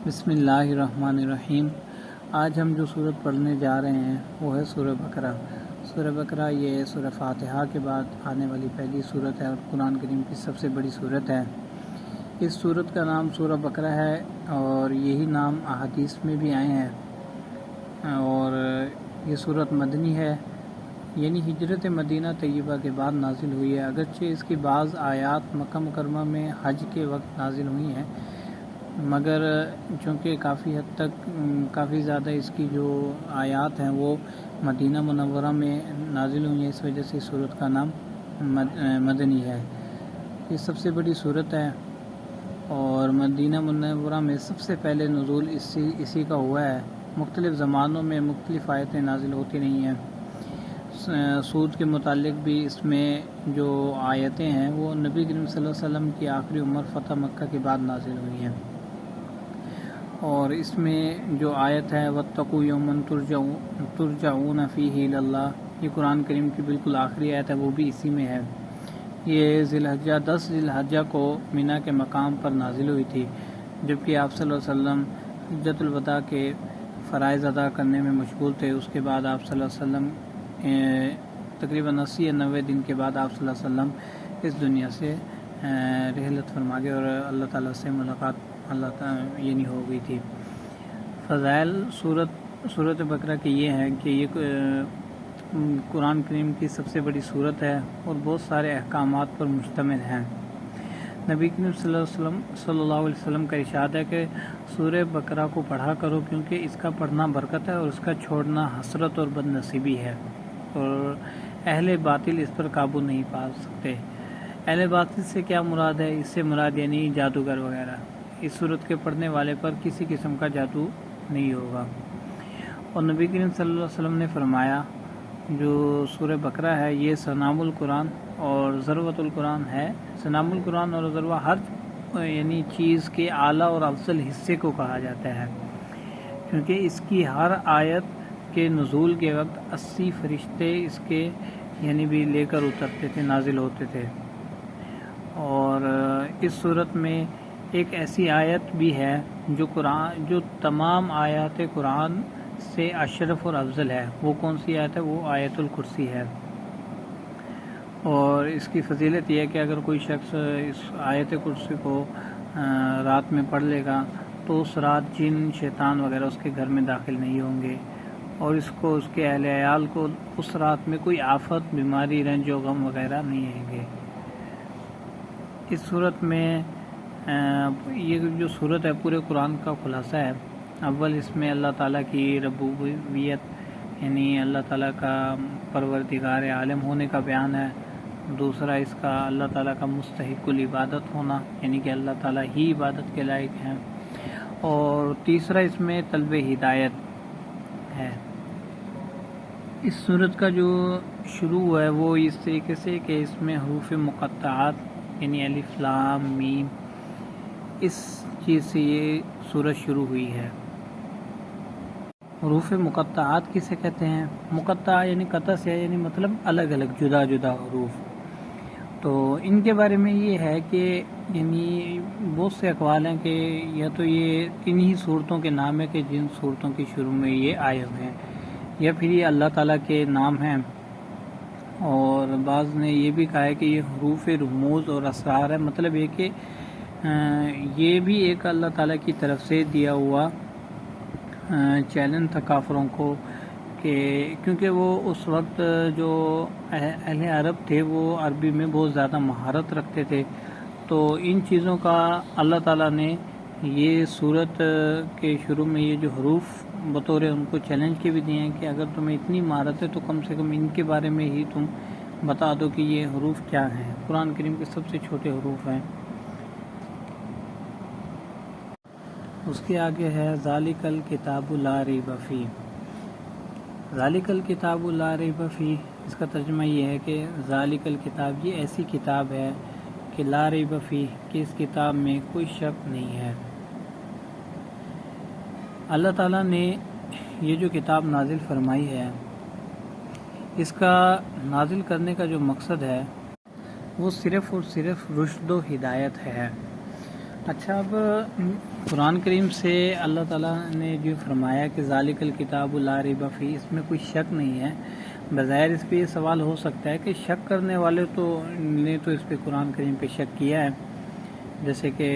بسم اللہ الرحمن الرحیم۔ آج ہم جو صورت پڑھنے جا رہے ہیں وہ ہے سورہ بقرہ۔ سورہ بقرہ یہ سورہ فاتحہ کے بعد آنے والی پہلی صورت ہے اور قرآن کریم کی سب سے بڑی صورت ہے۔ اس صورت کا نام سورہ بقرہ ہے اور یہی نام احادیث میں بھی آئے ہیں، اور یہ صورت مدنی ہے، یعنی ہجرت مدینہ طیبہ کے بعد نازل ہوئی ہے۔ اگرچہ اس کی بعض آیات مکہ مکرمہ میں حج کے وقت نازل ہوئی ہیں، مگر چونکہ کافی حد تک کافی زیادہ اس کی جو آیات ہیں وہ مدینہ منورہ میں نازل ہوئی ہیں، اس وجہ سے اس صورت کا نام مدنی ہے۔ یہ سب سے بڑی صورت ہے اور مدینہ منورہ میں سب سے پہلے نزول اسی کا ہوا ہے۔ مختلف زمانوں میں مختلف آیتیں نازل ہوتی رہی ہیں۔ سود کے متعلق بھی اس میں جو آیتیں ہیں وہ نبی کریم صلی اللہ علیہ وسلم کی آخری عمر فتح مکہ کے بعد نازل ہوئی ہیں، اور اس میں جو آیت ہے وَاتَّقُوا يَوْمًا تُرْجَعُونَ فِيهِ إِلَى اللَّهِ، یہ قرآن کریم کی بالکل آخری آیت ہے، وہ بھی اسی میں ہے۔ یہ 10 ذی الحجہ کو مینا کے مقام پر نازل ہوئی تھی، جبکہ آپ صلی اللہ علیہ وسلم حجۃ الوداع کے فرائض ادا کرنے میں مشغول تھے۔ اس کے بعد آپ صلی اللہ علیہ وسلم تقریباً 80 یا 90 دن کے بعد آپ صلی اللہ علیہ وسلم اس دنیا سے رحلت فرما گئے اور اللہ تعالیٰ سے ملاقات یعنی ہو گئی تھی۔ فضائل صورت بقرہ کی یہ ہے کہ یہ قرآن کریم کی سب سے بڑی صورت ہے اور بہت سارے احکامات پر مشتمل ہے۔ نبی کریم صلی اللہ علیہ وسلم کا ارشاد ہے کہ سورہ بقرہ کو پڑھا کرو، کیونکہ اس کا پڑھنا برکت ہے اور اس کا چھوڑنا حسرت اور بد نصیبی ہے، اور اہل باطل اس پر قابو نہیں پا سکتے۔ اہل باطل سے کیا مراد ہے؟ اس سے مراد یعنی جادوگر وغیرہ۔ اس صورت کے پڑھنے والے پر کسی قسم کا جادو نہیں ہوگا۔ اور نبی کریم صلی اللہ علیہ وسلم نے فرمایا جو سورہ بقرہ ہے یہ سنام القرآن اور ذروۃ القرآن ہے۔ سنام القرآن اور ذروہ ہر یعنی چیز کے اعلیٰ اور افضل حصے کو کہا جاتا ہے، کیونکہ اس کی ہر آیت کے نزول کے وقت 80 فرشتے اس کے یعنی بھی لے کر اترتے تھے، نازل ہوتے تھے۔ اور اس صورت میں ایک ایسی آیت بھی ہے جو تمام آیات قرآن سے اشرف اور افضل ہے۔ وہ کون سی آیت ہے؟ وہ آیت الکرسی ہے۔ اور اس کی فضیلت یہ ہے کہ اگر کوئی شخص اس آیت کرسی کو رات میں پڑھ لے گا تو اس رات جن شیطان وغیرہ اس کے گھر میں داخل نہیں ہوں گے، اور اس کے اہل عیال کو اس رات میں کوئی آفت، بیماری، رنج و غم وغیرہ نہیں آئیں گے۔ اس صورت میں یہ جو صورت ہے پورے قرآن کا خلاصہ ہے۔ اول اس میں اللہ تعالیٰ کی ربوبیت یعنی اللہ تعالیٰ کا پروردگار عالم ہونے کا بیان ہے۔ دوسرا اس کا اللہ تعالیٰ کا مستحق العبادت ہونا، یعنی کہ اللہ تعالیٰ ہی عبادت کے لائق ہیں۔ اور تیسرا اس میں طلب ہدایت ہے۔ اس صورت کا جو شروع ہے وہ اس طریقے سے کہ اس میں حروف مقطعات یعنی الف لام میم، اس چیز سے یہ سورت شروع ہوئی ہے۔ حروف مقطعات کسے کہتے ہیں؟ مقطع یعنی قطع سے، یعنی مطلب الگ الگ جدا جدا حروف۔ تو ان کے بارے میں یہ ہے کہ یعنی بہت سے اقوال ہیں کہ یا تو یہ انہی صورتوں کے نام ہے کہ جن صورتوں کی شروع میں یہ آئے ہوئے ہیں، یا پھر یہ اللہ تعالیٰ کے نام ہیں، اور بعض نے یہ بھی کہا ہے کہ یہ حروف رموز اور اسرار ہے۔ مطلب یہ کہ یہ بھی ایک اللہ تعالیٰ کی طرف سے دیا ہوا چیلنج تھا کافروں کو، کہ کیونکہ وہ اس وقت جو اہل عرب تھے وہ عربی میں بہت زیادہ مہارت رکھتے تھے، تو ان چیزوں کا اللہ تعالیٰ نے یہ صورت کے شروع میں یہ جو حروف بطور ان کو چیلنج کے بھی دیے ہیں کہ اگر تمہیں اتنی مہارت ہے تو کم سے کم ان کے بارے میں ہی تم بتا دو کہ یہ حروف کیا ہیں۔ قرآن کریم کے سب سے چھوٹے حروف ہیں۔ اس کے آگے ہے ذالک الکتاب لا ریب فیہ۔ ذالک الکتاب لا ریب فیہ، اس کا ترجمہ یہ ہے کہ ذالک الکتاب، یہ ایسی کتاب ہے کہ لا ریب فیہ، کہ اس کتاب میں کوئی شک نہیں ہے۔ اللہ تعالیٰ نے یہ جو کتاب نازل فرمائی ہے، اس کا نازل کرنے کا جو مقصد ہے وہ صرف اور صرف رشد و ہدایت ہے۔ اچھا، اب قرآن کریم سے اللہ تعالیٰ نے جو فرمایا کہ ذالک الکتاب لا ریب فیہ، اس میں کوئی شک نہیں ہے، بظاہر اس پہ یہ سوال ہو سکتا ہے کہ شک کرنے والے نے تو اس پہ قرآن کریم پہ شک کیا ہے، جیسے کہ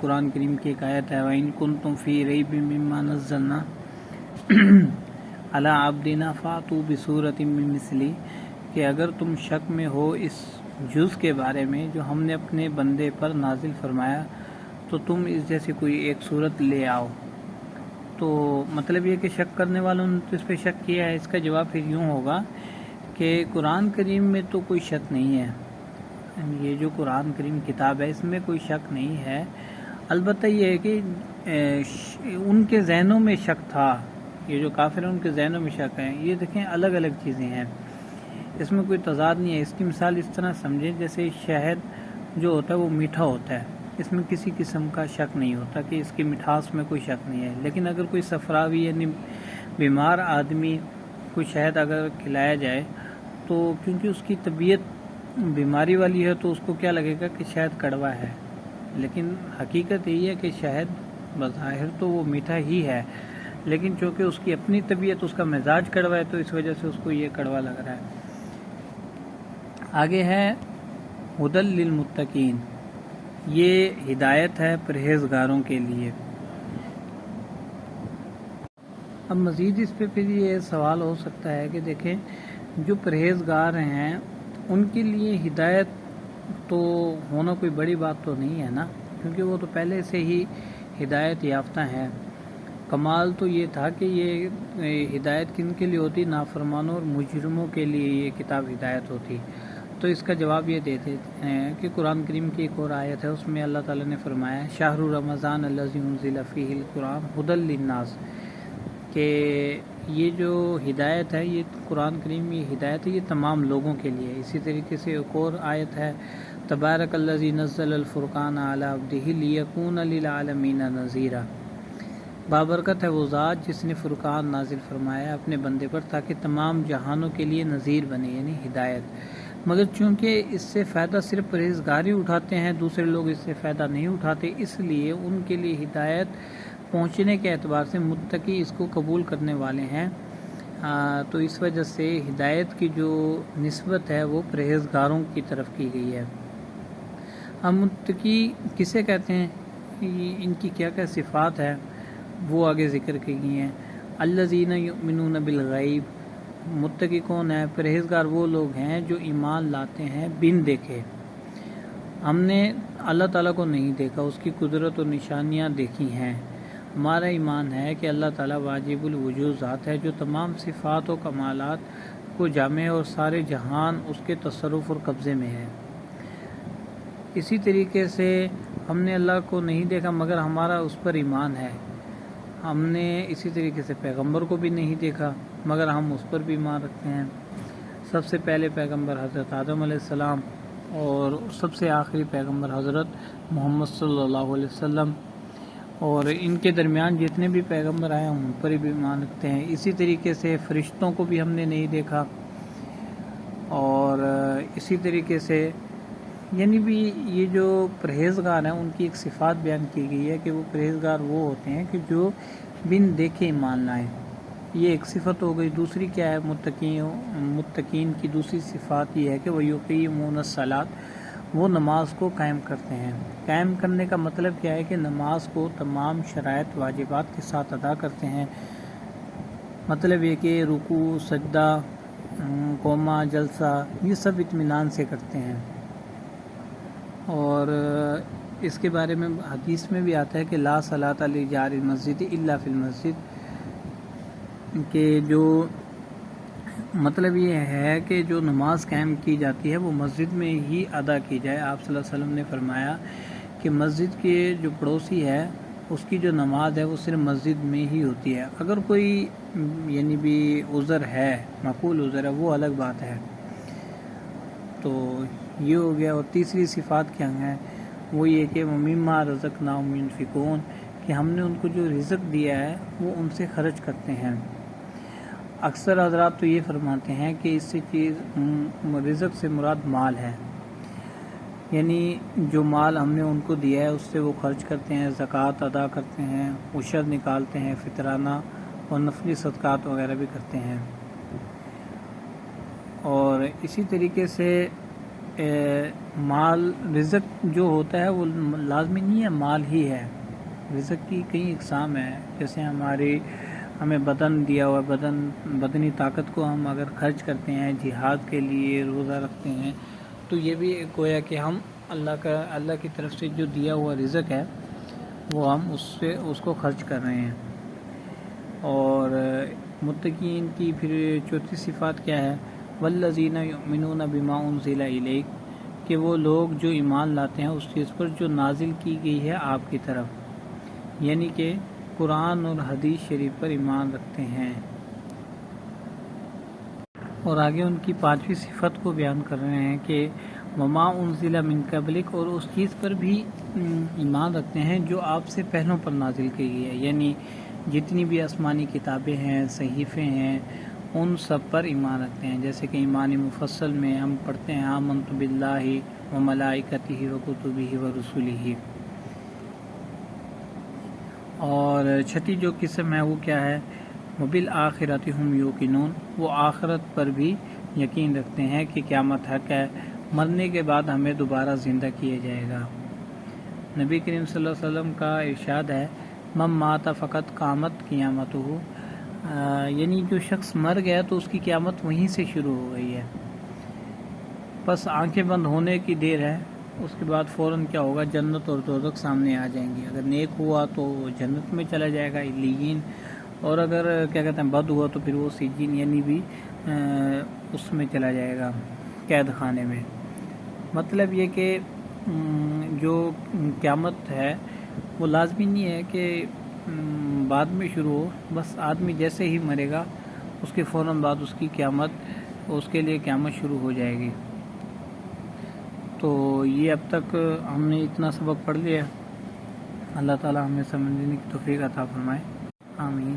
قرآن کریم کی ایک آیت ہے وَإِن كُنتُمْ فِي رَيْبٍ مِّمَّا نَزَّلْنَا عَلَىٰ عَبْدِنَا فَأْتُوا بِسُورَةٍ مِّن مِّثْلِهِ، کہ اگر تم شک میں ہو اس جز کے بارے میں جو ہم نے اپنے بندے پر نازل فرمایا تو تم اس جیسی کوئی ایک صورت لے آؤ۔ تو مطلب یہ کہ شک کرنے والوں نے تو اس پہ شک کیا ہے۔ اس کا جواب پھر یوں ہوگا کہ قرآن کریم میں تو کوئی شک نہیں ہے، یہ جو قرآن کریم کتاب ہے اس میں کوئی شک نہیں ہے، البتہ یہ ہے کہ ان کے ذہنوں میں شک تھا، یہ جو کافر ہیں ان کے ذہنوں میں شک ہے۔ یہ دیکھیں الگ الگ چیزیں ہیں، اس میں کوئی تضاد نہیں ہے۔ اس کی مثال اس طرح سمجھیں جیسے شہد جو ہوتا ہے وہ میٹھا ہوتا ہے، اس میں کسی قسم کا شک نہیں ہوتا کہ اس کی مٹھاس میں کوئی شک نہیں ہے، لیکن اگر کوئی صفراوی یعنی بیمار آدمی کوئی شہد اگر کھلایا جائے تو کیونکہ اس کی طبیعت بیماری والی ہے تو اس کو کیا لگے گا کہ شہد کڑوا ہے، لیکن حقیقت یہی ہے کہ شہد بظاہر تو وہ میٹھا ہی ہے، لیکن چونکہ اس کی اپنی طبیعت اس کا مزاج کڑوا ہے تو اس وجہ سے اس کو یہ کڑوا لگ رہا ہے۔ آگے ہے ہدی للمتقین، یہ ہدایت ہے پرہیزگاروں کے لیے۔ اب مزید اس پہ پھر یہ سوال ہو سکتا ہے کہ دیکھیں جو پرہیزگار ہیں ان کے لیے ہدایت تو ہونا کوئی بڑی بات تو نہیں ہے نا، کیونکہ وہ تو پہلے سے ہی ہدایت یافتہ ہیں۔ کمال تو یہ تھا کہ یہ ہدایت کن کے لیے ہوتی، نافرمانوں اور مجرموں کے لیے یہ کتاب ہدایت ہوتی۔ تو اس کا جواب یہ دیتے ہیں کہ قرآن کریم کی ایک اور آیت ہے، اس میں اللہ تعالیٰ نے فرمایا شہر رمضان الذی انزل فیہ القرآن ھدی للناس، کہ یہ جو ہدایت ہے یہ قرآن کریم یہ ہدایت ہے یہ تمام لوگوں کے لیے۔ اسی طریقے سے ایک اور آیت ہے تبارک الذی نزل الفرقان علی عبدہ لیکون للعالمین نذیرا، بابرکت ہے وہ ذات جس نے فرقان نازل فرمایا اپنے بندے پر تاکہ تمام جہانوں کے لیے نذیر بنے، یعنی ہدایت۔ مگر چونکہ اس سے فائدہ صرف پرہیزگاری اٹھاتے ہیں، دوسرے لوگ اس سے فائدہ نہیں اٹھاتے، اس لیے ان کے لیے ہدایت پہنچنے کے اعتبار سے متقی اس کو قبول کرنے والے ہیں، تو اس وجہ سے ہدایت کی جو نسبت ہے وہ پرہیزگاروں کی طرف کی گئی ہے۔ ہم متقی کسے کہتے ہیں، ان کی کیا کیا صفات ہے وہ آگے ذکر کی گئی ہیں۔ الذین یؤمنون بالغیب، متقی کون ہے، پرہیزگار وہ لوگ ہیں جو ایمان لاتے ہیں بن دیکھے۔ ہم نے اللہ تعالیٰ کو نہیں دیکھا، اس کی قدرت اور نشانیاں دیکھی ہیں، ہمارا ایمان ہے کہ اللہ تعالیٰ واجب الوجود ذات ہے جو تمام صفات و کمالات کو جامع اور سارے جہان اس کے تصرف اور قبضے میں ہے۔ اسی طریقے سے ہم نے اللہ کو نہیں دیکھا مگر ہمارا اس پر ایمان ہے، ہم نے اسی طریقے سے پیغمبر کو بھی نہیں دیکھا مگر ہم اس پر بھی ایمان رکھتے ہیں۔ سب سے پہلے پیغمبر حضرت آدم علیہ السلام اور سب سے آخری پیغمبر حضرت محمد صلی اللہ علیہ وسلم، اور ان کے درمیان جتنے بھی پیغمبر آئے ہم ان پر بھی ایمان رکھتے ہیں۔ اسی طریقے سے فرشتوں کو بھی ہم نے نہیں دیکھا، اور اسی طریقے سے یعنی بھی یہ جو پرہیزگار ہیں ان کی ایک صفات بیان کی گئی ہے کہ وہ پرہیزگار وہ ہوتے ہیں کہ جو بن دیکھے ایمان لائیں، یہ ایک صفت ہو گئی۔ دوسری کیا ہے، متقین کی دوسری صفات یہ ہے کہ وہ یقیمون الصلاۃ، وہ نماز کو قائم کرتے ہیں۔ قائم کرنے کا مطلب کیا ہے کہ نماز کو تمام شرائط واجبات کے ساتھ ادا کرتے ہیں، مطلب یہ کہ رکوع، سجدہ، قومہ، جلسہ، یہ سب اطمینان سے کرتے ہیں۔ اور اس کے بارے میں حدیث میں بھی آتا ہے کہ لا صلاۃ لجار المسجد الا فی المسجد، کہ جو مطلب یہ ہے کہ جو نماز قائم کی جاتی ہے وہ مسجد میں ہی ادا کی جائے۔ آپ صلی اللہ علیہ وسلم نے فرمایا کہ مسجد کے جو پڑوسی ہے اس کی جو نماز ہے وہ صرف مسجد میں ہی ہوتی ہے، اگر کوئی یعنی بھی عذر ہے، معقول عذر ہے، وہ الگ بات ہے۔ تو یہ ہو گیا۔ اور تیسری صفات کیا ہے، وہ یہ کہ مما رزقناہم ينفقون، کہ ہم نے ان کو جو رزق دیا ہے وہ ان سے خرچ کرتے ہیں۔ اکثر حضرات تو یہ فرماتے ہیں کہ اس سے چیز رزق سے مراد مال ہے، یعنی جو مال ہم نے ان کو دیا ہے اس سے وہ خرچ کرتے ہیں، زکوٰۃ ادا کرتے ہیں، عشر نکالتے ہیں، فطرانہ اور نفلی صدقات وغیرہ بھی کرتے ہیں۔ اور اسی طریقے سے مال رزق جو ہوتا ہے وہ لازمی نہیں ہے مال ہی ہے، رزق کی کئی اقسام ہیں۔ جیسے ہمیں بدن دیا ہوا بدنی طاقت کو ہم اگر خرچ کرتے ہیں جہاد کے لیے، روزہ رکھتے ہیں، تو یہ بھی گویا کہ ہم اللہ کی طرف سے جو دیا ہوا رزق ہے وہ ہم اس کو خرچ کر رہے ہیں۔ اور متقین کی پھر چوتھی صفات کیا ہے؟ والذین یؤمنون بما انزل الیک، کہ وہ لوگ جو ایمان لاتے ہیں اس چیز پر جو نازل کی گئی ہے آپ کی طرف، یعنی کہ قرآن اور حدیث شریف پر ایمان رکھتے ہیں۔ اور آگے ان کی پانچویں صفت کو بیان کر رہے ہیں کہ وما انزل من قبلک، اور اس چیز پر بھی ایمان رکھتے ہیں جو آپ سے پہلوں پر نازل کی گئی ہے، یعنی جتنی بھی آسمانی کتابیں ہیں، صحیفے ہیں، ان سب پر ایمان رکھتے ہیں۔ جیسے کہ ایمان مفصل میں ہم پڑھتے ہیں آمنت باللہ و ملائکتہ و کتبہ و رسلہ۔ اور چھٹی جو قسم ہے وہ کیا ہے؟ وبالآخرۃ ھم یوقنون، وہ آخرت پر بھی یقین رکھتے ہیں کہ قیامت حق ہے، مرنے کے بعد ہمیں دوبارہ زندہ کیا جائے گا۔ نبی کریم صلی اللہ علیہ وسلم کا ارشاد ہے من مات فقط قامت قیامتہ، یعنی جو شخص مر گیا تو اس کی قیامت وہیں سے شروع ہو گئی ہے، بس آنکھیں بند ہونے کی دیر ہے، اس کے بعد فوراً کیا ہوگا؟ جنت اور دوزخ سامنے آ جائیں گی۔ اگر نیک ہوا تو جنت میں چلا جائے گا علیین، اور اگر کیا کہتے ہیں بد ہوا تو پھر وہ سجین یعنی بھی اس میں چلا جائے گا، قید خانے میں۔ مطلب یہ کہ جو قیامت ہے وہ لازمی نہیں ہے کہ بعد میں شروع ہو، بس آدمی جیسے ہی مرے گا اس کے فوراً بعد اس کے لیے قیامت شروع ہو جائے گی۔ تو یہ اب تک ہم نے اتنا سبق پڑھ لیا، اللہ تعالی ہمیں سمجھنے کی توفیق عطا فرمائے، آمین۔